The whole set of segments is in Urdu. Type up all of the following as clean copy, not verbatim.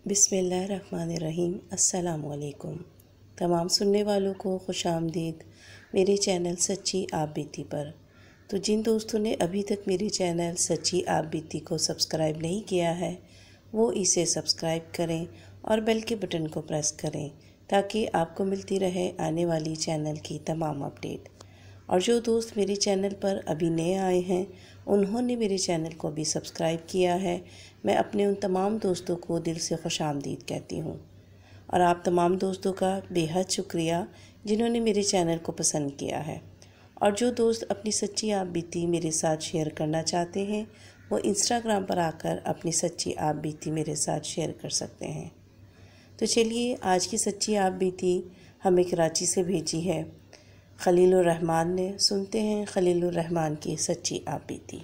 بسم اللہ الرحمن الرحیم۔ السلام علیکم تمام سننے والوں کو خوش آمدید میرے چینل سچی آپ بیتی پر۔ تو جن دوستوں نے ابھی تک میرے چینل سچی آپ بیتی کو سبسکرائب نہیں کیا ہے وہ اسے سبسکرائب کریں اور بیل کے بٹن کو پریس کریں تاکہ آپ کو ملتی رہے آنے والی چینل کی تمام اپڈیٹ۔ اور جو دوست میرے چینل پر ابھی نئے آئے ہیں انہوں نے میرے چینل کو بھی سبسکرائب کیا ہے، میں اپنے ان تمام دوستوں کو دل سے خوش آمدید کہتی ہوں۔ اور آپ تمام دوستوں کا بے حد شکریہ جنہوں نے میرے چینل کو پسند کیا ہے۔ اور جو دوست اپنی سچی آپ بیتی میرے ساتھ شیئر کرنا چاہتے ہیں وہ انسٹاگرام پر آ کر اپنی سچی آپ بیتی میرے ساتھ شیئر کر سکتے ہیں۔ تو چلیے آج کی سچی آپ بیتی ہمیں کراچی سے بھیجی ہے خلیل الرحمن نے۔ سنتے ہیں خلیل الرحمن کی سچی آپ بیتی۔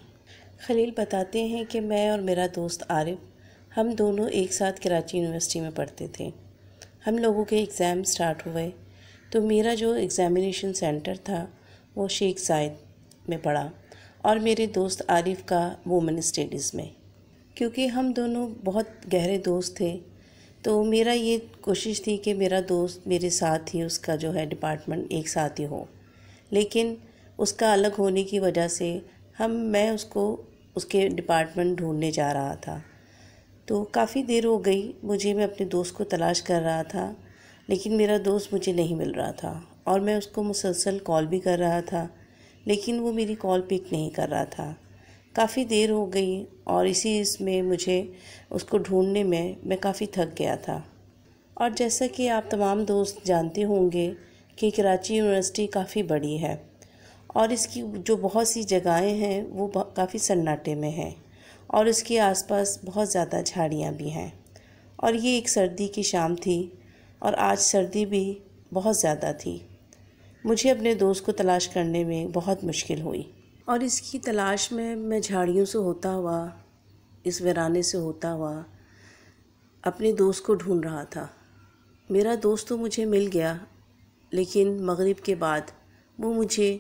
خلیل بتاتے ہیں کہ میں اور میرا دوست عارف ہم دونوں ایک ساتھ کراچی یونیورسٹی میں پڑھتے تھے۔ ہم لوگوں کے ایگزام سٹارٹ ہوئے تو میرا جو ایگزامینیشن سینٹر تھا وہ شیخ زاید میں پڑا اور میرے دوست عارف کا وومن اسٹڈیز میں۔ کیونکہ ہم دونوں بہت گہرے دوست تھے تو میرا یہ کوشش تھی کہ میرا دوست میرے ساتھ ہی اس کا جو ہے ڈپارٹمنٹ ایک ساتھ ہی ہو، لیکن اس کا الگ ہونے کی وجہ سے میں اس کو اس کے ڈپارٹمنٹ ڈھونڈنے جا رہا تھا۔ تو کافی دیر ہو گئی مجھے، میں اپنے دوست کو تلاش کر رہا تھا لیکن میرا دوست مجھے نہیں مل رہا تھا اور میں اس کو مسلسل کال بھی کر رہا تھا لیکن وہ میری کال پک نہیں کر رہا تھا۔ کافی دیر ہو گئی اور اس میں مجھے اس کو ڈھونڈنے میں کافی تھک گیا تھا۔ اور جیسا کہ آپ تمام دوست جانتے ہوں گے کہ کراچی یونیورسٹی کافی بڑی ہے اور اس کی جو بہت سی جگہیں ہیں وہ کافی سناٹے میں ہیں اور اس کے آس پاس بہت زیادہ جھاڑیاں بھی ہیں۔ اور یہ ایک سردی کی شام تھی اور آج سردی بھی بہت زیادہ تھی۔ مجھے اپنے دوست کو تلاش کرنے میں بہت مشکل ہوئی اور اس کی تلاش میں جھاڑیوں سے ہوتا ہوا، اس ویرانے سے ہوتا ہوا اپنے دوست کو ڈھونڈ رہا تھا۔ میرا دوست تو مجھے مل گیا لیکن مغرب کے بعد وہ مجھے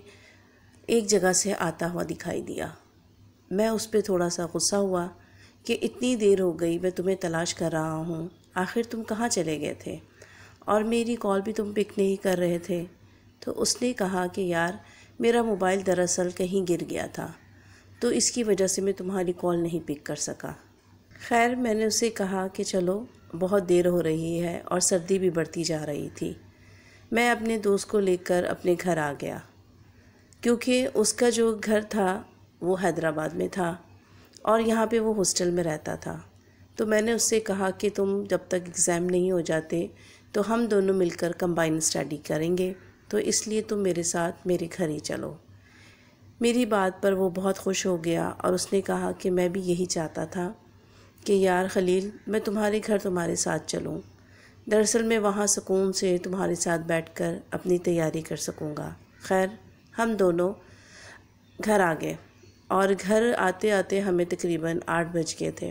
ایک جگہ سے آتا ہوا دکھائی دیا۔ میں اس پہ تھوڑا سا غصہ ہوا کہ اتنی دیر ہو گئی میں تمہیں تلاش کر رہا ہوں، آخر تم کہاں چلے گئے تھے اور میری کال بھی تم پک نہیں کر رہے تھے۔ تو اس نے کہا کہ یار میرا موبائل دراصل کہیں گر گیا تھا تو اس کی وجہ سے میں تمہاری کال نہیں پک کر سکا۔ خیر میں نے اسے کہا کہ چلو بہت دیر ہو رہی ہے اور سردی بھی بڑھتی جا رہی تھی، میں اپنے دوست کو لے کر اپنے گھر آ گیا کیونکہ اس کا جو گھر تھا وہ حیدرآباد میں تھا اور یہاں پہ وہ ہاسٹل میں رہتا تھا۔ تو میں نے اس سے کہا کہ تم جب تک ایگزام نہیں ہو جاتے تو ہم دونوں مل کر کمبائن اسٹڈی کریں گے، تو اس لیے تم میرے ساتھ میرے گھر ہی چلو۔ میری بات پر وہ بہت خوش ہو گیا اور اس نے کہا کہ میں بھی یہی چاہتا تھا کہ یار خلیل میں تمہارے گھر تمہارے ساتھ چلوں، دراصل میں وہاں سکون سے تمہارے ساتھ بیٹھ کر اپنی تیاری کر سکوں گا۔ خیر ہم دونوں گھر آ گئے اور گھر آتے آتے ہمیں تقریباً 8 بج گئے تھے۔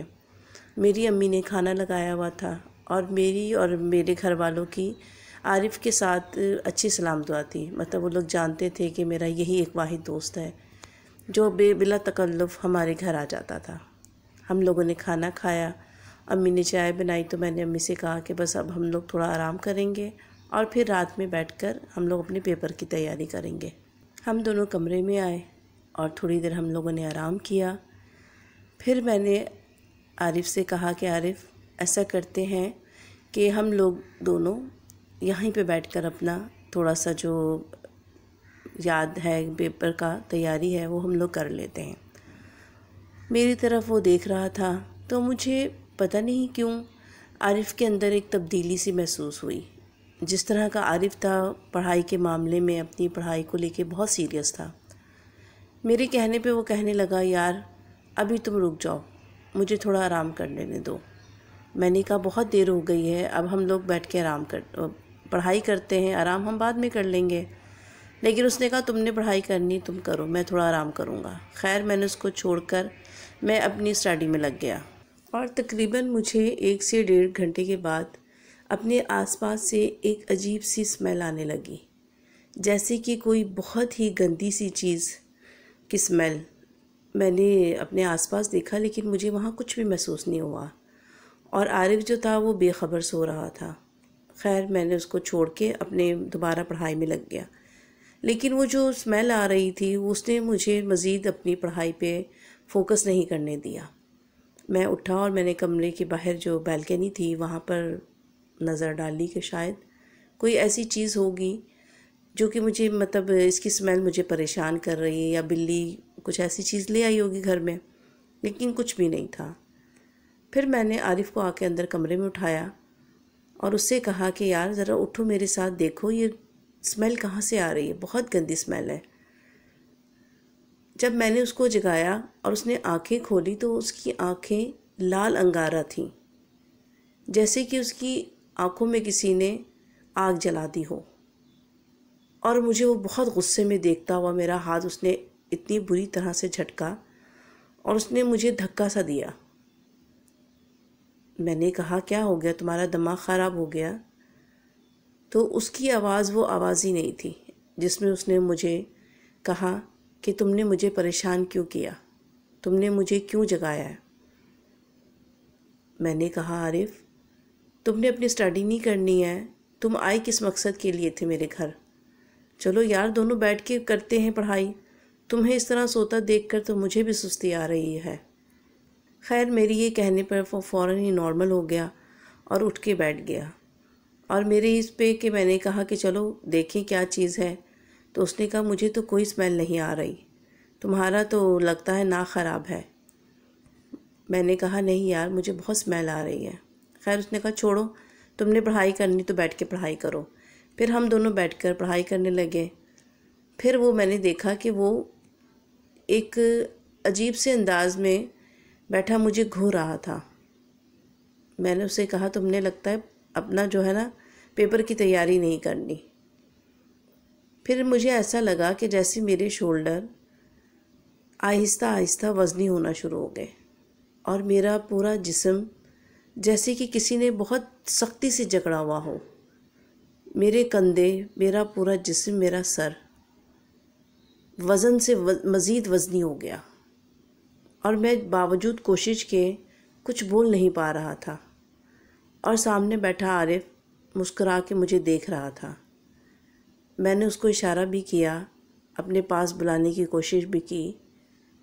میری امی نے کھانا لگایا ہوا تھا اور میری اور میرے گھر والوں کی عارف کے ساتھ اچھی سلام دعا تھی، مطلب وہ لوگ جانتے تھے کہ میرا یہی ایک واحد دوست ہے جو بلا تکلف ہمارے گھر آ جاتا تھا۔ ہم لوگوں نے کھانا کھایا، امی نے چائے بنائی تو میں نے امی سے کہا کہ بس اب ہم لوگ تھوڑا آرام کریں گے اور پھر رات میں بیٹھ کر ہم لوگ اپنے پیپر کی تیاری کریں گے۔ ہم دونوں کمرے میں آئے اور تھوڑی دیر ہم لوگوں نے آرام کیا۔ پھر میں نے عارف سے کہا کہ عارف ایسا کرتے ہیں کہ ہم لوگ دونوں یہیں پہ بیٹھ کر اپنا تھوڑا سا جو یاد ہے پیپر کا تیاری ہے وہ ہم لوگ کر لیتے ہیں۔ میری طرف وہ دیکھ رہا تھا تو مجھے پتہ نہیں کیوں عارف کے اندر ایک تبدیلی سی محسوس ہوئی۔ جس طرح کا عارف تھا پڑھائی کے معاملے میں اپنی پڑھائی کو لے کے بہت سیریس تھا، میرے کہنے پہ وہ کہنے لگا یار ابھی تم رک جاؤ، مجھے تھوڑا آرام کرنے دو۔ میں نے کہا بہت دیر ہو گئی ہے، اب ہم لوگ بیٹھ کے پڑھائی کرتے ہیں، آرام ہم بعد میں کر لیں گے۔ لیکن اس نے کہا تم نے پڑھائی کرنی تم کرو، میں تھوڑا آرام کروں گا۔ خیر میں نے اس کو چھوڑ کر میں اپنی اسٹڈی میں لگ گیا اور تقریباً مجھے 1 سے 1.5 گھنٹے کے بعد اپنے آس پاس سے ایک عجیب سی اسمیل آنے لگی، جیسے کہ کوئی بہت ہی گندی سی چیز کی اسمیل۔ میں نے اپنے آس پاس دیکھا لیکن مجھے وہاں کچھ بھی محسوس نہیں ہوا اور عارف جو تھا وہ بے خبر سو رہا تھا۔ خیر میں نے اس کو چھوڑ کے اپنے دوبارہ پڑھائی میں لگ گیا، لیکن وہ جو اسمیل آ رہی تھی اس نے مجھے مزید اپنی پڑھائی پہ فوکس نہیں کرنے دیا۔ میں اٹھا اور میں نے کمرے کے باہر جو بالکنی تھی وہاں پر نظر ڈالی کہ شاید کوئی ایسی چیز ہوگی جو کہ مجھے اس کی اسمیل مجھے پریشان کر رہی ہے، یا بلی کچھ ایسی چیز لے آئی ہوگی گھر میں، لیکن کچھ بھی نہیں تھا۔ پھر میں نے عارف کو آ کے اندر کمرے میں اٹھایا اور اس سے کہا کہ یار ذرا اٹھو میرے ساتھ، دیکھو یہ اسمیل کہاں سے آ رہی ہے، بہت گندی اسمیل ہے۔ جب میں نے اس کو جگایا اور اس نے آنکھیں کھولی تو اس کی آنکھیں لال انگارہ تھیں، جیسے کہ اس کی آنکھوں میں کسی نے آگ جلا دی ہو، اور مجھے وہ بہت غصے میں دیکھتا ہوا میرا ہاتھ اس نے اتنی بری طرح سے جھٹکا اور اس نے مجھے دھکا سا دیا۔ میں نے کہا کیا ہو گیا، تمہارا دماغ خراب ہو گیا؟ تو اس کی آواز وہ آواز ہی نہیں تھی جس میں اس نے مجھے کہا کہ تم نے مجھے پریشان کیوں کیا، تم نے مجھے کیوں جگایا ہے؟ میں نے کہا عارف تم نے اپنی اسٹڈی نہیں کرنی ہے، تم آئے کس مقصد کے لیے تھے میرے گھر؟ چلو یار دونوں بیٹھ کے کرتے ہیں پڑھائی، تمہیں اس طرح سوتا دیکھ کر تو مجھے بھی سستی آ رہی ہے۔ خیر میری یہ کہنے پر وہ فوراً ہی نارمل ہو گیا اور اٹھ کے بیٹھ گیا، اور میرے اس پہ کہ میں نے کہا کہ چلو دیکھیں کیا چیز ہے، تو اس نے کہا مجھے تو کوئی اسمیل نہیں آ رہی، تمہارا تو لگتا ہے ناک خراب ہے۔ میں نے کہا نہیں یار مجھے بہت اسمیل آ رہی ہے۔ خیر اس نے کہا چھوڑو، تم نے پڑھائی کرنی تو بیٹھ کے پڑھائی کرو۔ پھر ہم دونوں بیٹھ کر پڑھائی کرنے لگے۔ پھر وہ میں نے دیکھا کہ وہ ایک عجیب سے انداز میں بیٹھا مجھے گھو رہا تھا۔ میں نے اسے کہا تم نے لگتا ہے اپنا جو ہے نا پیپر کی تیاری نہیں کرنی۔ پھر مجھے ایسا لگا کہ جیسے میرے شولڈر آہستہ آہستہ وزنی ہونا شروع ہو گئے، اور میرا پورا جسم جیسے کہ کسی نے بہت سختی سے جکڑا ہوا ہو، میرے کندھے، میرا پورا جسم، میرا سر وزن سے مزید وزنی ہو گیا، اور میں باوجود کوشش کے کچھ بول نہیں پا رہا تھا، اور سامنے بیٹھا عارف مسکرا کے مجھے دیکھ رہا تھا۔ میں نے اس کو اشارہ بھی کیا، اپنے پاس بلانے کی کوشش بھی کی،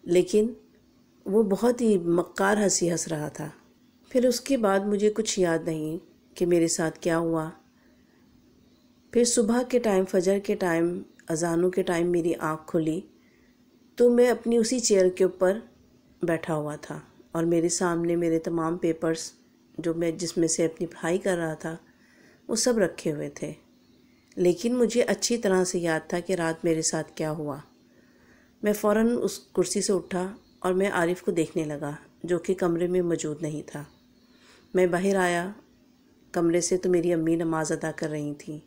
لیکن وہ بہت ہی مکار ہنسی ہنس رہا تھا۔ پھر اس کے بعد مجھے کچھ یاد نہیں کہ میرے ساتھ کیا ہوا۔ پھر صبح کے ٹائم، فجر کے ٹائم، اذانوں کے ٹائم میری آنکھ کھلی تو میں اپنی اسی چیئر کے اوپر بیٹھا ہوا تھا، اور میرے سامنے میرے تمام پیپرز جو میں جس میں سے اپنی پڑھائی کر رہا تھا وہ سب رکھے ہوئے تھے، لیکن مجھے اچھی طرح سے یاد تھا کہ رات میرے ساتھ کیا ہوا۔ میں فوراً اس کرسی سے اٹھا اور میں عارف کو دیکھنے لگا جو کہ کمرے میں موجود نہیں تھا۔ میں باہر آیا کمرے سے تو میری امی نماز ادا کر رہی تھیں۔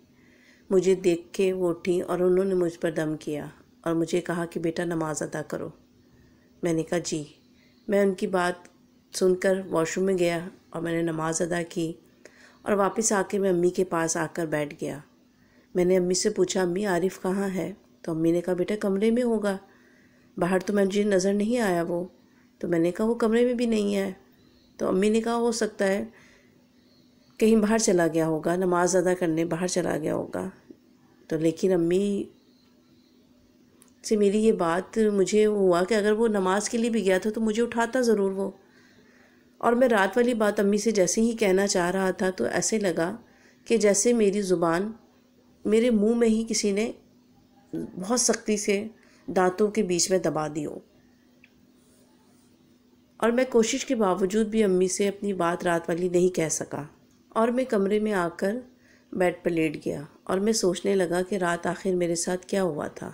مجھے دیکھ کے وہ اٹھیں اور انہوں نے مجھ پر دم کیا اور مجھے کہا کہ بیٹا نماز ادا کرو۔ میں نے کہا جی۔ میں ان کی بات سن کر واش روم میں گیا اور میں نے نماز ادا کی، اور واپس آ کے میں امی کے پاس آ کر بیٹھ گیا۔ میں نے امی سے پوچھا امی عارف کہاں ہے؟ تو امی نے کہا بیٹا کمرے میں ہوگا، باہر تو مجھے نظر نہیں آیا وہ۔ تو میں نے کہا وہ کمرے میں بھی نہیں ہے۔ تو امی نے کہا ہو سکتا ہے کہیں باہر چلا گیا ہوگا، نماز ادا کرنے باہر چلا گیا ہوگا۔ تو لیکن امی سے میری یہ بات مجھے ہوا کہ اگر وہ نماز کے لیے بھی گیا تھا تو مجھے اٹھاتا ضرور وہ، اور میں رات والی بات امی سے جیسے ہی کہنا چاہ رہا تھا تو ایسے لگا کہ جیسے میری زبان میرے منہ میں ہی کسی نے بہت سختی سے دانتوں کے بیچ میں دبا دی ہو، اور میں کوشش کے باوجود بھی امی سے اپنی بات رات والی نہیں کہہ سکا، اور میں کمرے میں آ کر بیڈ پر لیٹ گیا اور میں سوچنے لگا کہ رات آخر میرے ساتھ کیا ہوا تھا،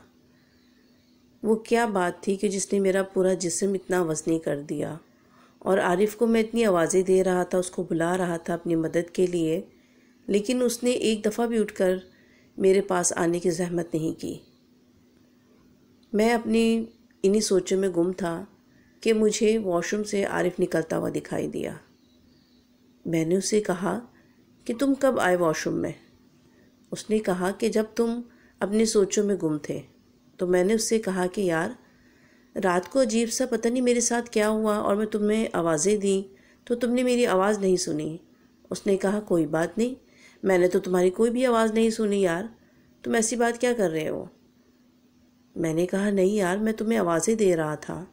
وہ کیا بات تھی کہ جس نے میرا پورا جسم اتنا وزنی کر دیا، اور عارف کو میں اتنی آوازیں دے رہا تھا، اس کو بلا رہا تھا اپنی مدد کے لیے، لیکن اس نے ایک دفعہ بھی اٹھ کر میرے پاس آنے کی زحمت نہیں کی۔ میں اپنی انہی سوچوں میں گم تھا کہ مجھے واش روم سے عارف نکلتا ہوا دکھائی دیا۔ میں نے اسے کہا کہ تم کب آئے واش روم میں؟ اس نے کہا کہ جب تم اپنی سوچوں میں گم تھے۔ تو میں نے اس سے کہا کہ یار رات کو عجیب سا پتہ نہیں میرے ساتھ کیا ہوا، اور میں تمہیں آوازیں دیں تو تم نے میری آواز نہیں سنی۔ اس نے کہا کوئی بات نہیں، میں نے تو تمہاری کوئی بھی آواز نہیں سنی یار، تم ایسی بات کیا کر رہے ہو؟ میں نے کہا نہیں یار، میں تمہیں آوازیں دے رہا تھا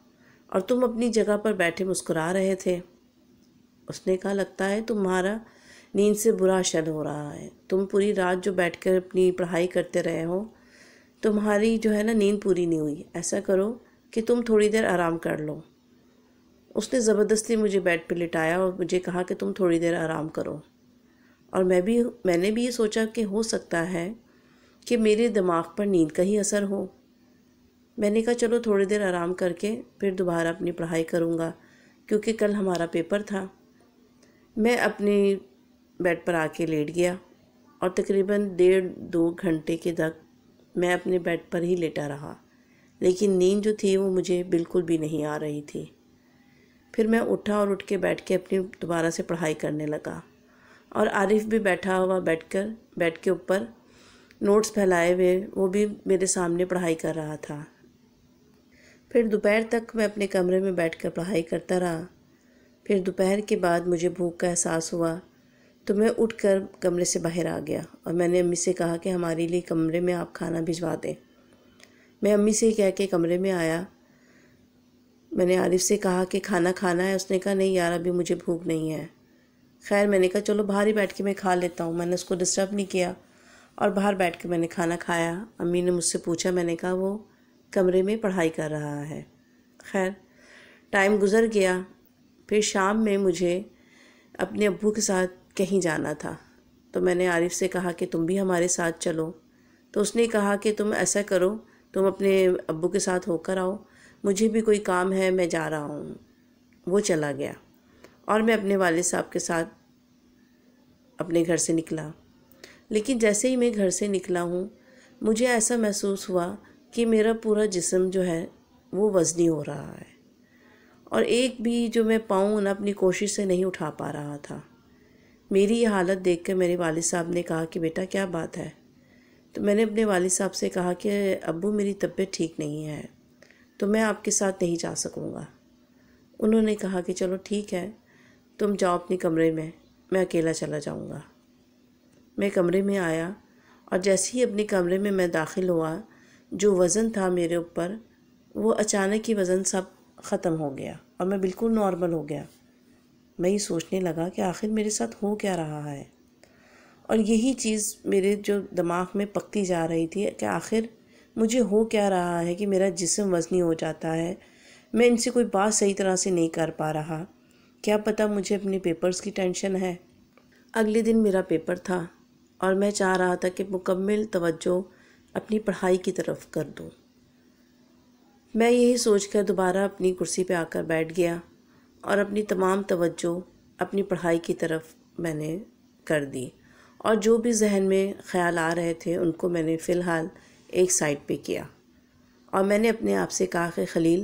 اور تم اپنی جگہ پر بیٹھے مسکرا رہے تھے۔ اس نے کہا لگتا ہے تمہارا نیند سے برا شل ہو رہا ہے، تم پوری رات جو بیٹھ کر اپنی پڑھائی کرتے رہے ہو، تمہاری جو ہے نا نیند پوری نہیں ہوئی، ایسا کرو کہ تم تھوڑی دیر آرام کر لو۔ اس نے زبردستی مجھے بیڈ پہ لٹایا اور مجھے کہا کہ تم تھوڑی دیر آرام کرو، اور میں نے بھی یہ سوچا کہ ہو سکتا ہے کہ میرے دماغ پر نیند کا ہی اثر ہو۔ میں نے کہا چلو تھوڑی دیر آرام کر کے پھر دوبارہ اپنی پڑھائی کروں گا، کیونکہ کل ہمارا پیپر تھا۔ میں اپنے بیڈ پر آ کے لیٹ گیا اور تقریباً 1.5-2 گھنٹے کے تک میں اپنے بیڈ پر ہی لیٹا رہا، لیکن نیند جو تھی وہ مجھے بالکل بھی نہیں آ رہی تھی۔ پھر میں اٹھا اور اٹھ کے بیٹھ کے اپنی دوبارہ سے پڑھائی کرنے لگا، اور عارف بھی بیٹھا ہوا بیڈ کے اوپر نوٹس پھیلائے ہوئے وہ بھی میرے سامنے پڑھائی کر رہا تھا۔ پھر دوپہر تک میں اپنے کمرے میں بیٹھ کر پڑھائی کرتا رہا۔ پھر دوپہر کے بعد مجھے بھوک کا احساس ہوا تو میں اٹھ کر کمرے سے باہر آ گیا اور میں نے امی سے کہا کہ ہمارے لیے کمرے میں آپ کھانا بھجوا دیں۔ میں امی سے کہہ کے کمرے میں آیا۔ میں نے عارف سے کہا کہ کھانا کھانا ہے، اس نے کہا نہیں یار ابھی مجھے بھوک نہیں ہے۔ خیر میں نے کہا چلو باہر ہی بیٹھ کے میں کھا لیتا ہوں، میں نے اس کو ڈسٹرب نہیں کیا اور باہر بیٹھ کے میں نے کھانا کھایا۔ امی نے مجھ سے پوچھا، میں نے کہا وہ کمرے میں پڑھائی کر رہا ہے۔ خیر ٹائم گزر گیا۔ پھر شام میں مجھے اپنے ابو کے ساتھ کہیں جانا تھا، تو میں نے عارف سے کہا کہ تم بھی ہمارے ساتھ چلو، تو اس نے کہا کہ تم ایسا کرو تم اپنے ابو کے ساتھ ہو کر آؤ، مجھے بھی کوئی کام ہے میں جا رہا ہوں۔ وہ چلا گیا اور میں اپنے والد صاحب کے ساتھ اپنے گھر سے نکلا۔ لیکن جیسے ہی میں گھر سے نکلا ہوں مجھے ایسا محسوس ہوا کہ میرا پورا جسم جو ہے وہ وزنی ہو رہا ہے، اور ایک بھی جو میں پاؤں نہ اپنی کوشش سے نہیں اٹھا پا رہا تھا۔ میری یہ حالت دیکھ کر میرے والد صاحب نے کہا کہ بیٹا کیا بات ہے؟ تو میں نے اپنے والد صاحب سے کہا کہ ابو میری طبیعت ٹھیک نہیں ہے تو میں آپ کے ساتھ نہیں جا سکوں گا۔ انہوں نے کہا کہ چلو ٹھیک ہے تم جاؤ اپنے کمرے میں اکیلا چلا جاؤں گا۔ میں کمرے میں آیا اور جیسے ہی اپنے کمرے میں داخل ہوا، جو وزن تھا میرے اوپر وہ اچانک ہی وزن سب ختم ہو گیا اور میں بالکل نارمل ہو گیا۔ میں یہ سوچنے لگا کہ آخر میرے ساتھ ہو کیا رہا ہے، اور یہی چیز میرے جو دماغ میں پکتی جا رہی تھی کہ آخر مجھے ہو کیا رہا ہے کہ میرا جسم وزنی ہو جاتا ہے، میں ان سے کوئی بات صحیح طرح سے نہیں کر پا رہا، کیا پتہ مجھے اپنے پیپرز کی ٹینشن ہے۔ اگلے دن میرا پیپر تھا اور میں چاہ رہا تھا کہ مکمل توجہ اپنی پڑھائی کی طرف کر دوں۔ میں یہی سوچ کر دوبارہ اپنی کرسی پہ آ کر بیٹھ گیا اور اپنی تمام توجہ اپنی پڑھائی کی طرف میں نے کر دی، اور جو بھی ذہن میں خیال آ رہے تھے ان کو میں نے فی الحال ایک سائڈ پہ کیا، اور میں نے اپنے آپ سے کہا کہ خلیل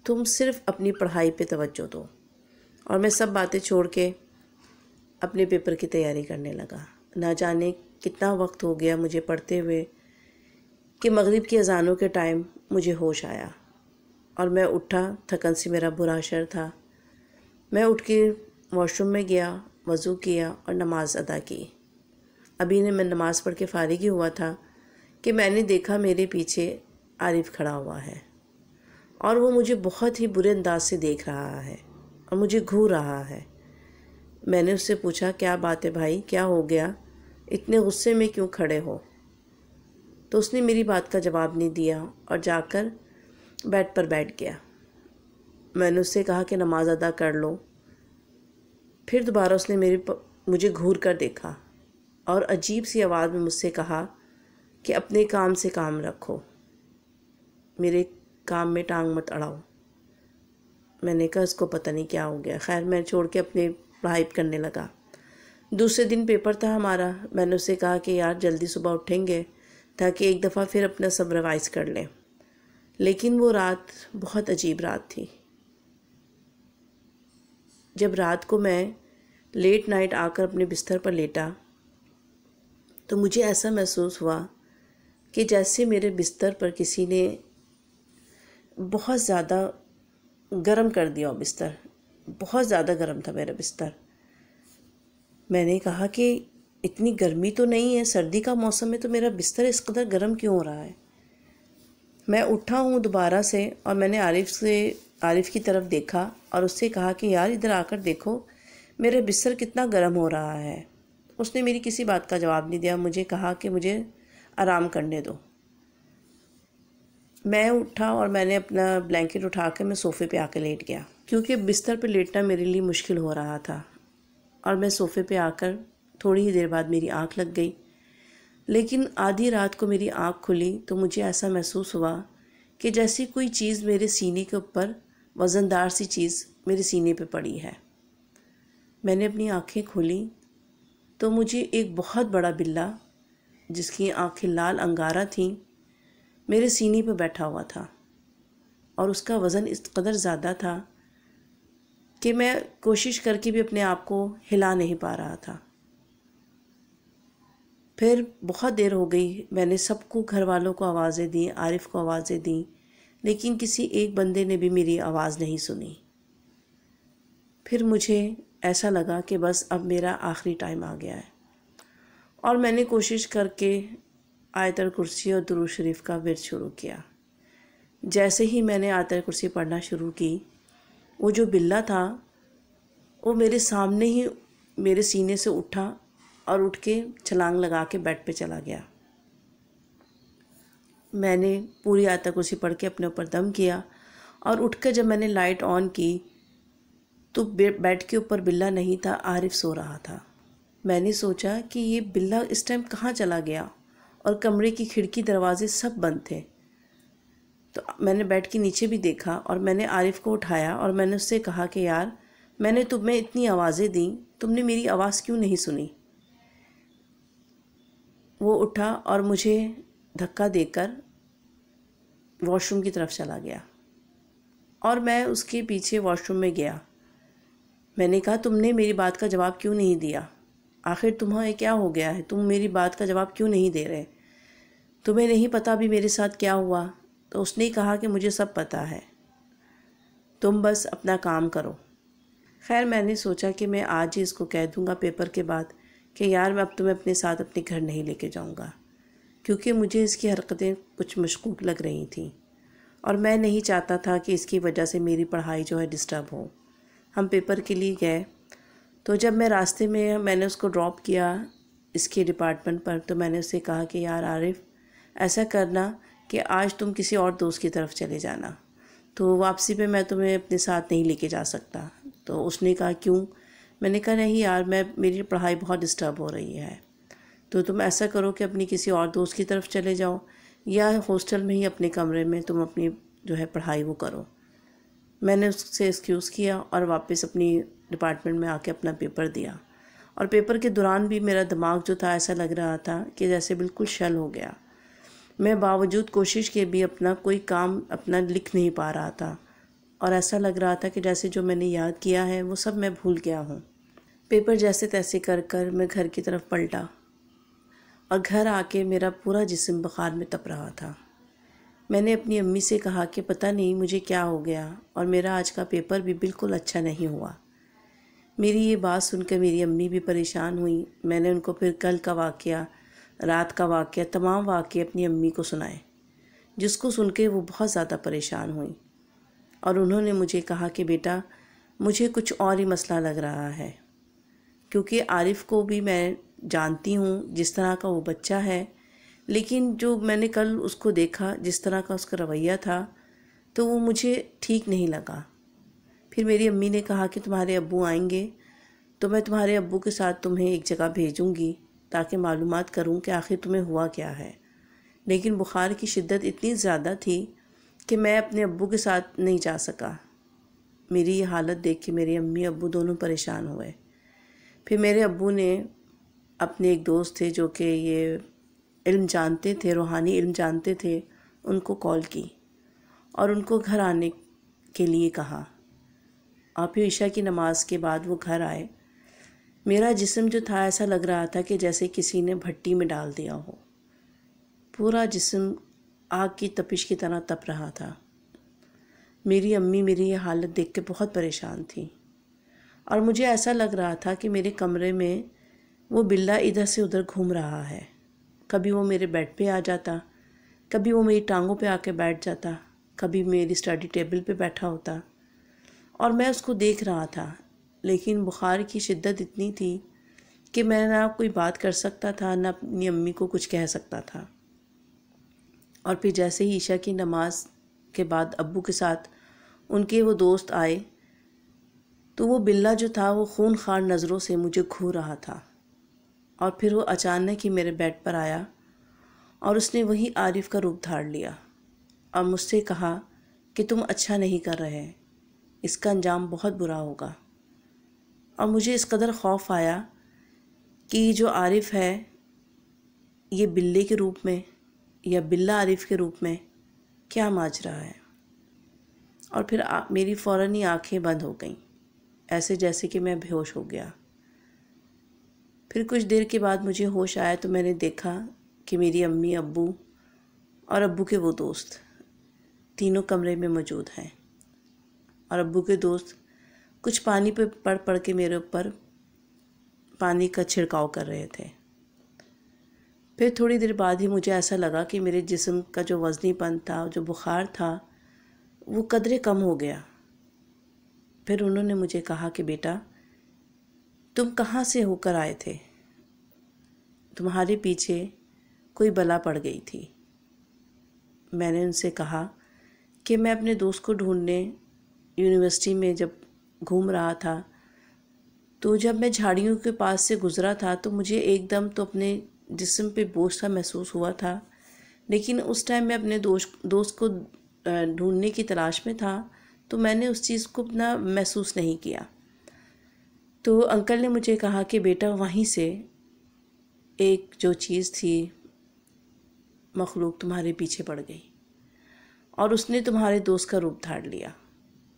تم صرف اپنی پڑھائی پہ توجہ دو، اور میں سب باتیں چھوڑ کے اپنے پیپر کی تیاری کرنے لگا۔ نہ جانے کتنا وقت ہو گیا مجھے پڑھتے ہوئے کہ مغرب کی اذانوں کے ٹائم مجھے ہوش آیا، اور میں اٹھا، تھکن سے میرا برا شر تھا۔ میں اٹھ کے واش روم میں گیا، وضو کیا اور نماز ادا کی۔ ابھی میں نماز پڑھ کے فارغ ہی ہوا تھا کہ میں نے دیکھا میرے پیچھے عارف کھڑا ہوا ہے، اور وہ مجھے بہت ہی برے انداز سے دیکھ رہا ہے اور مجھے گھور رہا ہے۔ میں نے اس سے پوچھا کیا بات ہے بھائی، کیا ہو گیا، اتنے غصے میں کیوں کھڑے ہو؟ تو اس نے میری بات کا جواب نہیں دیا اور جا کر بیڈ پر بیٹھ گیا۔ میں نے اس سے کہا کہ نماز ادا کر لو۔ پھر دوبارہ اس نے مجھے گھور کر دیکھا اور عجیب سی آواز میں مجھ سے کہا کہ اپنے کام سے کام رکھو، میرے کام میں ٹانگ مت اڑاؤ۔ میں نے کہا اس کو پتہ نہیں کیا ہو گیا۔ خیر میں چھوڑ کے اپنے پڑھائی کرنے لگا۔ دوسرے دن پیپر تھا ہمارا۔ میں نے اسے کہا کہ یار جلدی صبح اٹھیں گے تاکہ ایک دفعہ پھر اپنا سب ریوائز کر لیں، لیکن وہ رات بہت عجیب رات تھی۔ جب رات کو میں لیٹ نائٹ آ کر اپنے بستر پر لیٹا تو مجھے ایسا محسوس ہوا کہ جیسے میرے بستر پر کسی نے بہت زیادہ گرم کر دیا ہو بستر، بہت زیادہ گرم تھا میرا بستر۔ میں نے کہا کہ اتنی گرمی تو نہیں ہے، سردی کا موسم ہے، تو میرا بستر اس قدر گرم کیوں ہو رہا ہے؟ میں اٹھا ہوں دوبارہ سے اور میں نے عارف کی طرف دیکھا اور اس سے کہا کہ یار ادھر آ کر دیکھو میرا بستر کتنا گرم ہو رہا ہے۔ اس نے میری کسی بات کا جواب نہیں دیا، مجھے کہا کہ مجھے آرام کرنے دو۔ میں اٹھا اور میں نے اپنا بلینکٹ اٹھا کے میں صوفے پہ آ کے لیٹ گیا، کیونکہ بستر پہ لیٹنا میرے لیے مشکل ہو رہا تھا۔ اور میں صوفے پہ آ کر تھوڑی ہی دیر بعد میری آنکھ لگ گئی، لیکن آدھی رات کو میری آنکھ کھلی تو مجھے ایسا محسوس ہوا کہ جیسی کوئی چیز میرے سینے کے اوپر، وزندار سی چیز میرے سینے پہ پڑی ہے۔ میں نے اپنی آنکھیں کھولیں تو مجھے ایک بہت بڑا بلّا جس کی آنکھیں لال انگارہ تھیں میرے سینے پہ بیٹھا ہوا تھا، اور اس کا وزن اس قدر زیادہ تھا کہ میں کوشش کر کے بھی اپنے آپ کو ہلا نہیں پا رہا تھا۔ پھر بہت دیر ہو گئی، میں نے سب کو، گھر والوں کو آوازیں دیں، عارف کو آوازیں دیں، لیکن کسی ایک بندے نے بھی میری آواز نہیں سنی۔ پھر مجھے ایسا لگا کہ بس اب میرا آخری ٹائم آ گیا ہے، اور میں نے کوشش کر کے آیت الکرسی اور درود شریف کا ورد شروع کیا۔ جیسے ہی میں نے آیت الکرسی پڑھنا شروع کی، وہ جو بلّا تھا وہ میرے سامنے ہی میرے سینے سے اٹھا اور اٹھ کے چھلانگ لگا کے بیڈ پہ چلا گیا۔ میں نے پوری آیت الکرسی پڑھ کے اپنے اوپر دم کیا، اور اٹھ کر جب میں نے لائٹ آن کی تو بیڈ کے اوپر بلّا نہیں تھا، عارف سو رہا تھا۔ میں نے سوچا کہ یہ بلّا اس ٹائم کہاں چلا گیا، اور کمرے کی کھڑکی دروازے سب بند تھے۔ تو میں نے بیڈ کے نیچے بھی دیکھا اور میں نے عارف کو اٹھایا اور میں نے اس سے کہا کہ یار میں نے تمہیں اتنی آوازیں دیں، تم نے میری آواز کیوں نہیں سنی؟ وہ اٹھا اور مجھے دھکا دے کر واش روم کی طرف چلا گیا، اور میں اس کے پیچھے واش روم میں گیا۔ میں نے کہا تم نے میری بات کا جواب کیوں نہیں دیا؟ آخر تمہیں کیا ہو گیا ہے؟ تم میری بات کا جواب کیوں نہیں دے رہے؟ تمہیں نہیں پتا بھی میرے ساتھ کیا ہوا؟ تو اس نے کہا کہ مجھے سب پتہ ہے، تم بس اپنا کام کرو۔ خیر میں نے سوچا کہ میں آج ہی اس کو کہہ دوں گا پیپر کے بعد کہ یار میں اب تمہیں اپنے ساتھ اپنے گھر نہیں لے کے جاؤں گا، کیونکہ مجھے اس کی حرکتیں کچھ مشکوک لگ رہی تھیں، اور میں نہیں چاہتا تھا کہ اس کی وجہ سے میری پڑھائی جو ہے ڈسٹرب ہو۔ ہم پیپر کے لیے گئے، تو جب میں راستے میں نے اس کو ڈراپ کیا اس کے ڈپارٹمنٹ پر، تو میں نے اس سے کہا کہ یار عارف ایسا کرنا کہ آج تم کسی اور دوست کی طرف چلے جانا، تو واپسی پہ میں تمہیں اپنے ساتھ نہیں لے کے جا سکتا۔ تو اس نے کہا کیوں؟ میں نے کہا نہیں یار میری پڑھائی بہت ڈسٹرب ہو رہی ہے، تو تم ایسا کرو کہ اپنی کسی اور دوست کی طرف چلے جاؤ، یا ہاسٹل میں ہی اپنے کمرے میں تم اپنی جو ہے پڑھائی وہ کرو۔ میں نے اس سے ایکسکیوز کیا اور واپس اپنی ڈپارٹمنٹ میں آ کے اپنا پیپر دیا، اور پیپر کے دوران بھی میرا دماغ جو تھا ایسا لگ رہا تھا کہ جیسے بالکل شل ہو گیا۔ میں باوجود کوشش کے بھی اپنا کوئی کام اپنا لکھ نہیں پا رہا تھا، اور ایسا لگ رہا تھا کہ جیسے جو میں نے یاد کیا ہے وہ سب میں بھول گیا ہوں۔ پیپر جیسے تیسے کر کر میں گھر کی طرف پلٹا، اور گھر آ کے میرا پورا جسم بخار میں تپ رہا تھا۔ میں نے اپنی امی سے کہا کہ پتہ نہیں مجھے کیا ہو گیا، اور میرا آج کا پیپر بھی بالکل اچھا نہیں ہوا۔ میری یہ بات سن کر میری امی بھی پریشان ہوئی۔ میں نے ان کو پھر کل کا واقعہ، رات کا واقعہ، تمام واقعے اپنی امی کو سنائے، جس کو سن کے وہ بہت زیادہ پریشان ہوئی، اور انہوں نے مجھے کہا کہ بیٹا مجھے کچھ اور ہی مسئلہ لگ رہا ہے، کیونکہ عارف کو بھی میں جانتی ہوں جس طرح کا وہ بچہ ہے، لیکن جو میں نے کل اس کو دیکھا جس طرح کا اس کا رویہ تھا تو وہ مجھے ٹھیک نہیں لگا۔ پھر میری امی نے کہا کہ تمہارے ابو آئیں گے تو میں تمہارے ابو کے ساتھ تمہیں ایک جگہ بھیجوں گی تاکہ معلومات کروں کہ آخر تمہیں ہوا کیا ہے، لیکن بخار کی شدت اتنی زیادہ تھی کہ میں اپنے ابو کے ساتھ نہیں جا سکا۔ میری یہ حالت دیکھ کے میری امی ابو دونوں پریشان ہوئے۔ پھر میرے ابو نے اپنے ایک دوست تھے جو کہ یہ علم جانتے تھے، روحانی علم جانتے تھے، ان کو کال کی اور ان کو گھر آنے کے لیے کہا، اور پھر عشاء کی نماز کے بعد وہ گھر آئے۔ میرا جسم جو تھا ایسا لگ رہا تھا کہ جیسے کسی نے بھٹی میں ڈال دیا ہو، پورا جسم آگ کی تپش کی طرح تپ رہا تھا۔ میری امی میری یہ حالت دیکھ کے بہت پریشان تھی۔ اور مجھے ایسا لگ رہا تھا کہ میرے کمرے میں وہ بلّا ادھر سے ادھر گھوم رہا ہے۔ کبھی وہ میرے بیڈ پہ آ جاتا، کبھی وہ میری ٹانگوں پہ آ کے بیٹھ جاتا، کبھی میری اسٹڈی ٹیبل پہ بیٹھا ہوتا، اور میں اس کو دیکھ رہا تھا۔ لیکن بخار کی شدت اتنی تھی کہ میں نہ کوئی بات کر سکتا تھا، نہ اپنی امی کو کچھ کہہ سکتا تھا۔ اور پھر جیسے ہی عشاء کی نماز کے بعد ابو کے ساتھ ان کے وہ دوست آئے تو وہ بلّا جو تھا وہ خون خوار نظروں سے مجھے گھور رہا تھا، اور پھر وہ اچانک ہی میرے بیڈ پر آیا اور اس نے وہی عارف کا روپ دھار لیا اور مجھ سے کہا کہ تم اچھا نہیں کر رہے، اس کا انجام بہت برا ہوگا۔ اور مجھے اس قدر خوف آیا کہ یہ جو عارف ہے یہ بلے کے روپ میں یا بلّا عارف کے روپ میں کیا ماجرا ہے۔ اور پھر میری فوراً ہی آنکھیں بند ہو گئیں، ایسے جیسے کہ میں بے ہوش ہو گیا۔ پھر کچھ دیر کے بعد مجھے ہوش آیا تو میں نے دیکھا کہ میری امی، ابو اور ابو کے وہ دوست تینوں کمرے میں موجود ہیں، اور ابو کے دوست کچھ پانی پہ پڑھ کے میرے اوپر پانی کا چھڑکاؤ کر رہے تھے۔ پھر تھوڑی دیر بعد ہی مجھے ایسا لگا کہ میرے جسم کا جو وزنی پن تھا، جو بخار تھا، وہ قدرے کم ہو گیا۔ پھر انہوں نے مجھے کہا کہ بیٹا تم کہاں سے ہو کر آئے تھے؟ تمہارے پیچھے کوئی بلا پڑ گئی تھی۔ میں نے ان سے کہا کہ میں اپنے دوست کو ڈھونڈنے یونیورسٹی میں جب گھوم رہا تھا تو جب میں جھاڑیوں کے پاس سے گزرا تھا تو مجھے ایک دم تو اپنے جسم پہ بوجھ سا محسوس ہوا تھا، لیکن اس ٹائم میں اپنے دوست کو ڈھونڈنے کی تلاش میں تھا تو میں نے اس چیز کو اتنا محسوس نہیں کیا۔ تو انکل نے مجھے کہا کہ بیٹا وہیں سے ایک جو چیز تھی مخلوق تمہارے پیچھے پڑ گئی اور اس نے تمہارے دوست کا روپ دھار لیا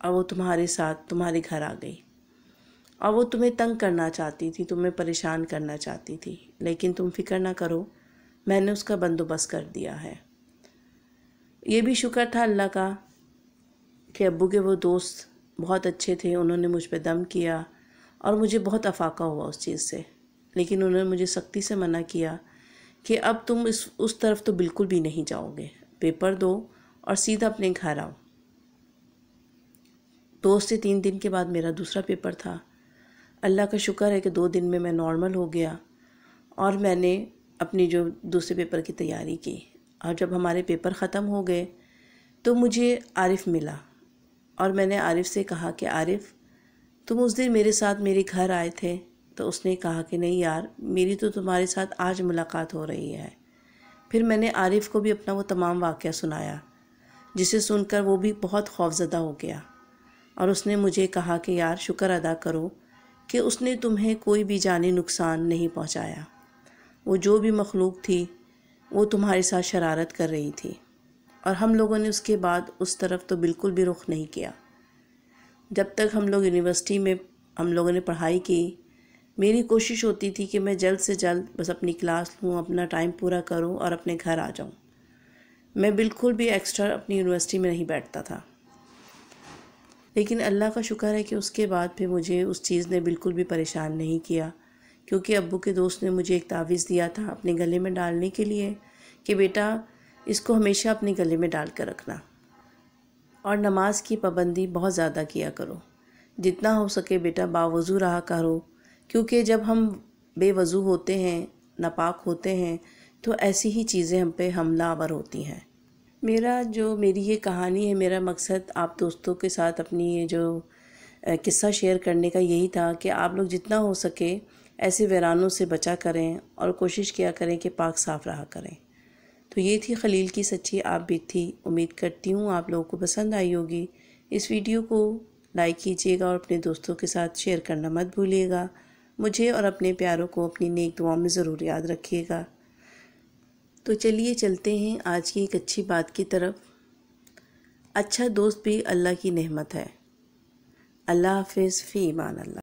اور وہ تمہارے ساتھ تمہارے گھر آ گئی، اور وہ تمہیں تنگ کرنا چاہتی تھی، تمہیں پریشان کرنا چاہتی تھی، لیکن تم فکر نہ کرو، میں نے اس کا بندوبست کر دیا ہے۔ یہ بھی شکر تھا اللہ کا کہ ابو کے وہ دوست بہت اچھے تھے، انہوں نے مجھ پہ دم کیا اور مجھے بہت افاقہ ہوا اس چیز سے، لیکن انہوں نے مجھے سختی سے منع کیا کہ اب تم اس طرف تو بالکل بھی نہیں جاؤ گے، پیپر دو اور سیدھا اپنے گھر آؤ۔ 2 سے 3 دن کے بعد میرا دوسرا پیپر تھا۔ اللہ کا شکر ہے کہ 2 دن میں نارمل ہو گیا اور میں نے اپنی جو دوسرے پیپر کی تیاری کی، اور جب ہمارے پیپر ختم ہو گئے تو مجھے عارف ملا اور میں نے عارف سے کہا کہ عارف تم اس دن میرے ساتھ میرے گھر آئے تھے؟ تو اس نے کہا کہ نہیں یار، میری تو تمہارے ساتھ آج ملاقات ہو رہی ہے۔ پھر میں نے عارف کو بھی اپنا وہ تمام واقعہ سنایا، جسے سن کر وہ بھی بہت خوفزدہ ہو گیا، اور اس نے مجھے کہا کہ یار شکر ادا کرو کہ اس نے تمہیں کوئی بھی جانی نقصان نہیں پہنچایا، وہ جو بھی مخلوق تھی وہ تمہارے ساتھ شرارت کر رہی تھی، اور ہم لوگوں نے اس کے بعد اس طرف تو بالکل بھی رخ نہیں کیا۔ جب تک ہم لوگ یونیورسٹی میں ہم لوگوں نے پڑھائی کی، میری کوشش ہوتی تھی کہ میں جلد سے جلد بس اپنی کلاس لوں، اپنا ٹائم پورا کروں اور اپنے گھر آ جاؤں۔ میں بالکل بھی ایکسٹرا اپنی یونیورسٹی میں نہیں بیٹھتا تھا، لیکن اللہ کا شکر ہے کہ اس کے بعد پھر مجھے اس چیز نے بالکل بھی پریشان نہیں کیا، کیونکہ ابو کے دوست نے مجھے ایک تعویذ دیا تھا اپنے گلے میں ڈالنے کے لیے کہ بیٹا اس کو ہمیشہ اپنے گلے میں ڈال کر رکھنا، اور نماز کی پابندی بہت زیادہ کیا کرو، جتنا ہو سکے بیٹا باوضو رہا کرو، کیونکہ جب ہم بے وضو ہوتے ہیں، ناپاک ہوتے ہیں، تو ایسی ہی چیزیں ہم پہ حملہ آور ہوتی ہیں۔ میری یہ کہانی ہے، میرا مقصد آپ دوستوں کے ساتھ اپنی یہ جو قصہ شیئر کرنے کا یہی تھا کہ آپ لوگ جتنا ہو سکے ایسے ویرانوں سے بچا کریں اور کوشش کیا کریں کہ پاک صاف رہا کریں۔ تو یہ تھی خلیل کی سچی آپ بیت تھی۔ امید کرتی ہوں آپ لوگوں کو پسند آئی ہوگی۔ اس ویڈیو کو لائک کیجیے گا اور اپنے دوستوں کے ساتھ شیئر کرنا مت بھولیے گا۔ مجھے اور اپنے پیاروں کو اپنی نیک دعاؤں میں ضرور یاد رکھیے گا۔ تو چلیے چلتے ہیں آج کی ایک اچھی بات کی طرف۔ اچھا دوست بھی اللہ کی نعمت ہے۔ اللہ حافظ، فی امان اللہ۔